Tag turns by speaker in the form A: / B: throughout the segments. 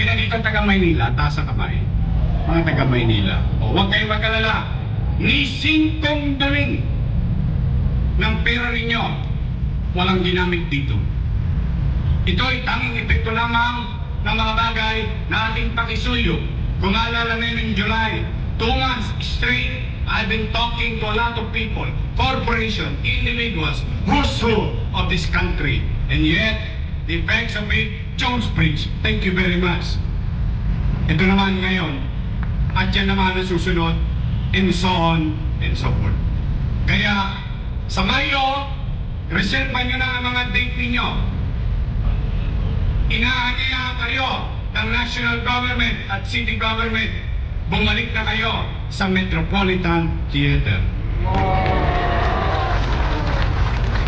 A: Sino dito taga Maynila? Taas ang kamay. Mga taga Maynila. O, huwag kayong mag-alala. Ni singkong daling ng pera ninyo, walang ginamit dito. Ito ay tanging epekto lamang ng mga bagay na ating pakisuyo. Kung alala na in July, 2 months straight, I've been talking to a lot of people, corporations, individuals, who's who of this country. And yet, the effects of it, Jones Bridge, thank you very much. Ito naman ngayon, at yan naman ang susunod, and so on and so forth. Kaya, sa Mayo, reserva nyo na ang mga date ninyo. Inaanyayahan kayo ng national government at city government, bumalik na kayo sa Metropolitan Theater.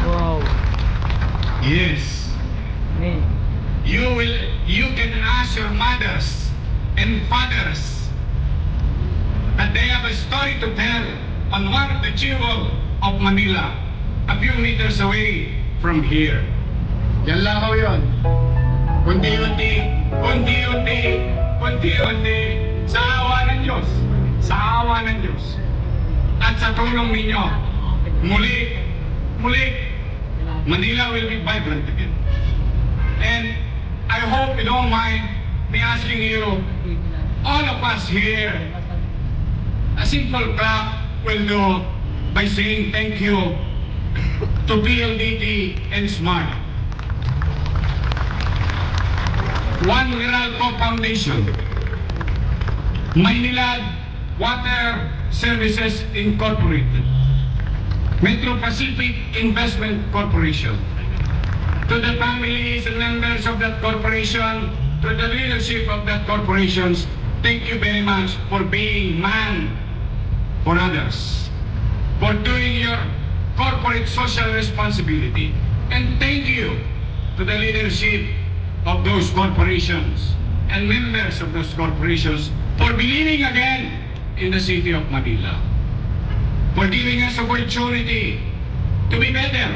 B: Wow.
A: Yes. You can ask your mothers and fathers that they have a story to tell on one of the jewel of Manila, a few meters away from here. Yan lang ho yun. Unti-unti, sa awa ng Diyos, at sa tulong ninyo, muli, Manila will be vibrant again. And I hope you don't mind me asking you, all of us here, a simple clap will do by saying thank you to PLDT and SMART. One Meralco Foundation, Maynilad Water Services Incorporated, Metro Pacific Investment Corporation. To the families and members of that corporation, to the leadership of that corporation, thank you very much for being man for others, for doing your corporate social responsibility. And thank you to the leadership of those corporations and members of those corporations for believing again in the city of Manila, for giving us opportunity to be better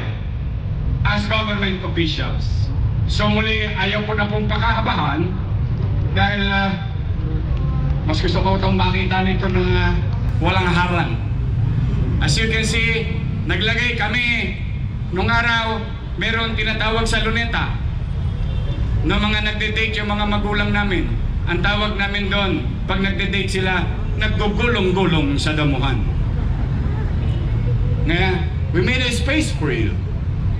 A: as government officials. So muli, ayaw ko na pong pakahabahan dahil mas gusto ko itong makita nito na walang harang. As you can see, naglagay kami nung araw, meron tinatawag sa luneta no mga nagde-date yung mga magulang namin. Ang tawag namin doon, pag nagde-date sila, naggugulong-gulong sa damuhan. Ngayon, we made a space for you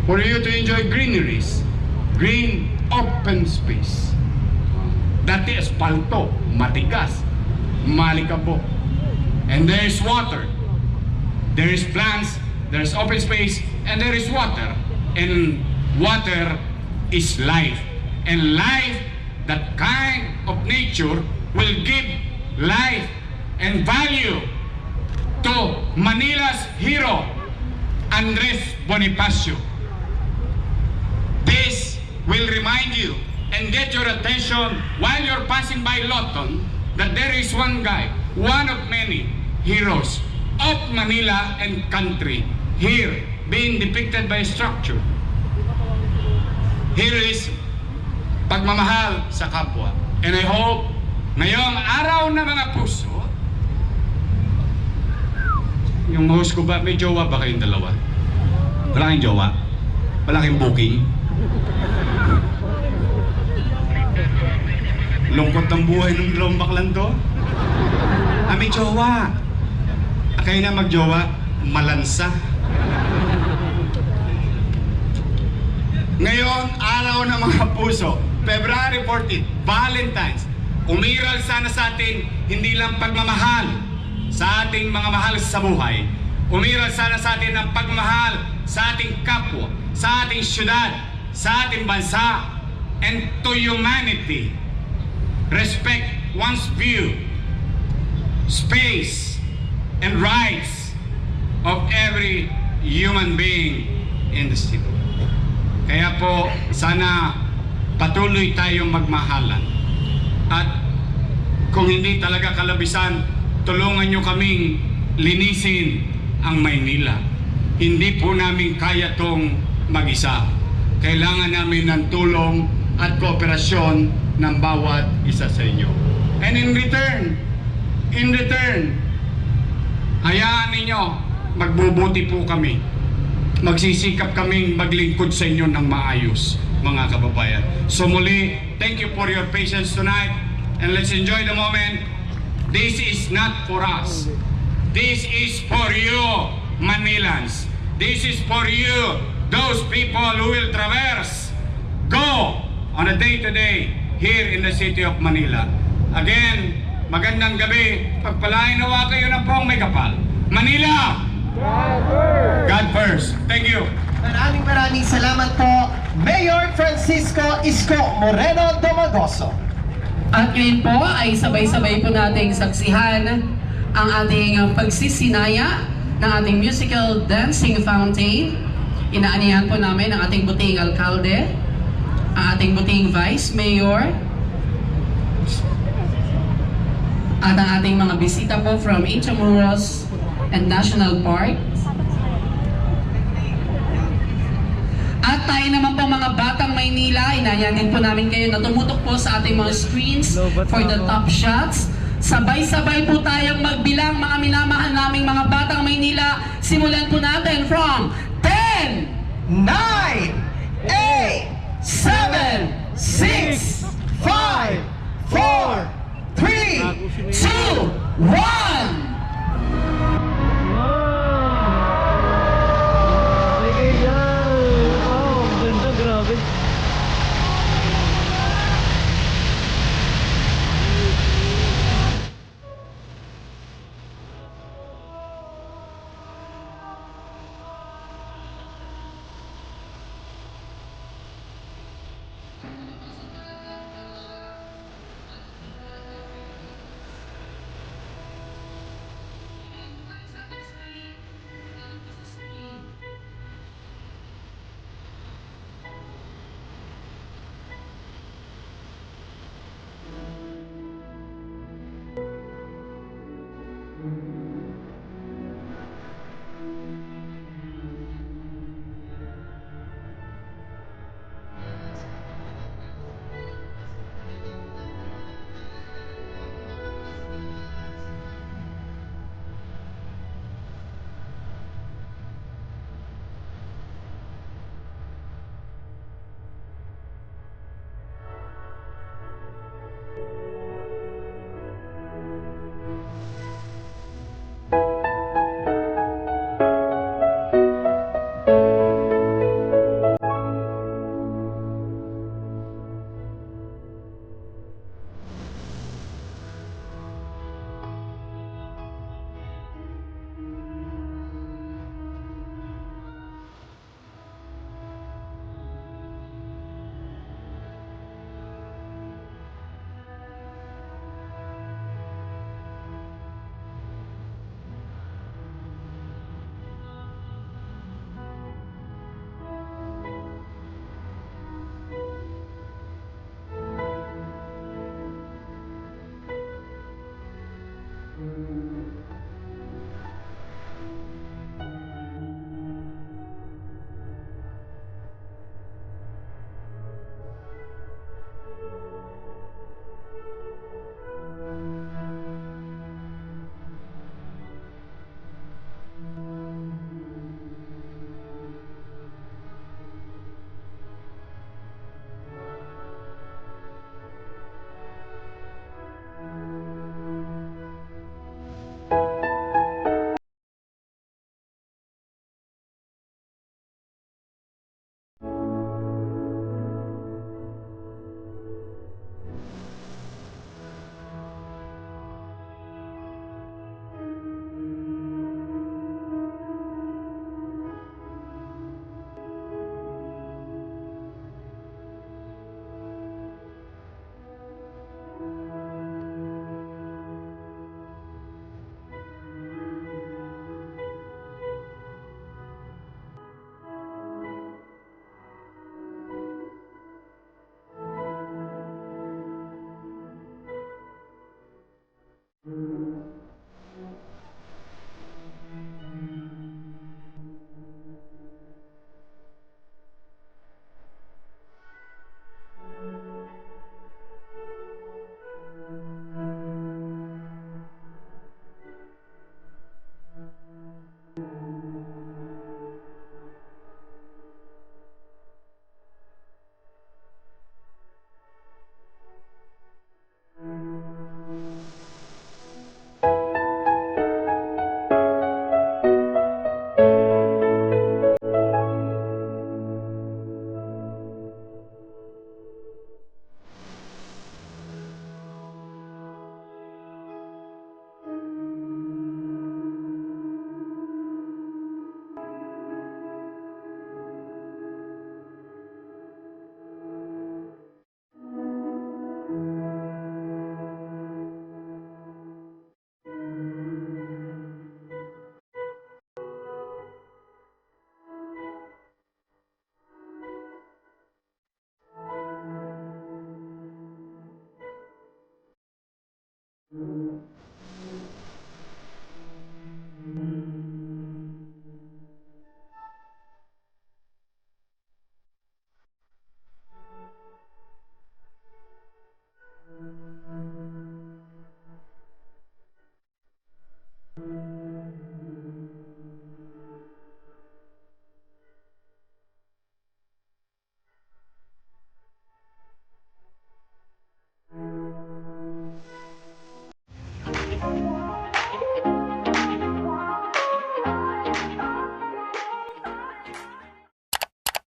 A: to enjoy greeneries, green open space. Dati espalto, matigas, malikabo. And there is water, there is plants, there is open space, and there is water. And water is life. And life, that kind of nature, will give life and value to Manila's hero, Andres Bonifacio. This will remind you and get your attention while you're passing by Lawton that there is one guy, one of many heroes of Manila and country here being depicted by a structure. Here is pagmamahal sa kapwa. And I hope ngayong araw na mga puso, yung host ko ba, may jowa ba kayong dalawa? Wala kayong jowa? Wala kayong booking? Lungkot ng buhay ng dalawang baklan to? May jowa. Kayo na magjowa, malansa. Ngayon, araw ng mga puso, February 14, Valentine's. Umiral sana sa atin, hindi lang pagmamahal sa ating mga mahal sa buhay. Umiral sana sa atin ang pagmamahal sa ating kapwa, sa ating syudad, sa ating bansa, and to humanity. Respect one's view, space, and rights of every human being in the city. Kaya po, sana patuloy tayong magmahalan. At kung hindi talaga kalabisan, tulungan nyo kaming linisin ang Maynila. Hindi po namin kaya tong mag-isa. Kailangan namin ng tulong at kooperasyon ng bawat isa sa inyo. And in return, hayaan ninyo, magbubuti po kami. Magsisikap kaming maglingkod sa inyo ng maayos, mga kababayan. So muli, thank you for your patience tonight, and let's enjoy the moment. This is not for us. This is for you, Manilans. This is for you, those people who will go on a day-to-day here in the city of Manila. Again, magandang gabi. Pagpalain nawa kayo ng pong may kapal. Manila! God first. Thank you.
C: Maraming salamat po, Mayor Francisco Isko Moreno Domagoso.
D: At ngayon po ay sabay-sabay po nating saksihan ang ating pagsisinaya ng ating musical dancing fountain. Inaanihan po namin ang ating buting alkalde, ang ating buting vice mayor, at ang ating mga bisita po from Intramuros and National Park. At tayo naman po mga Batang Maynila, inaanihan din po namin kayo na tumutok po sa ating mga screens for the top shots. Sabay-sabay po tayong magbilang, mga minamahal naming mga Batang Maynila. Simulan po natin from 10,
C: 9,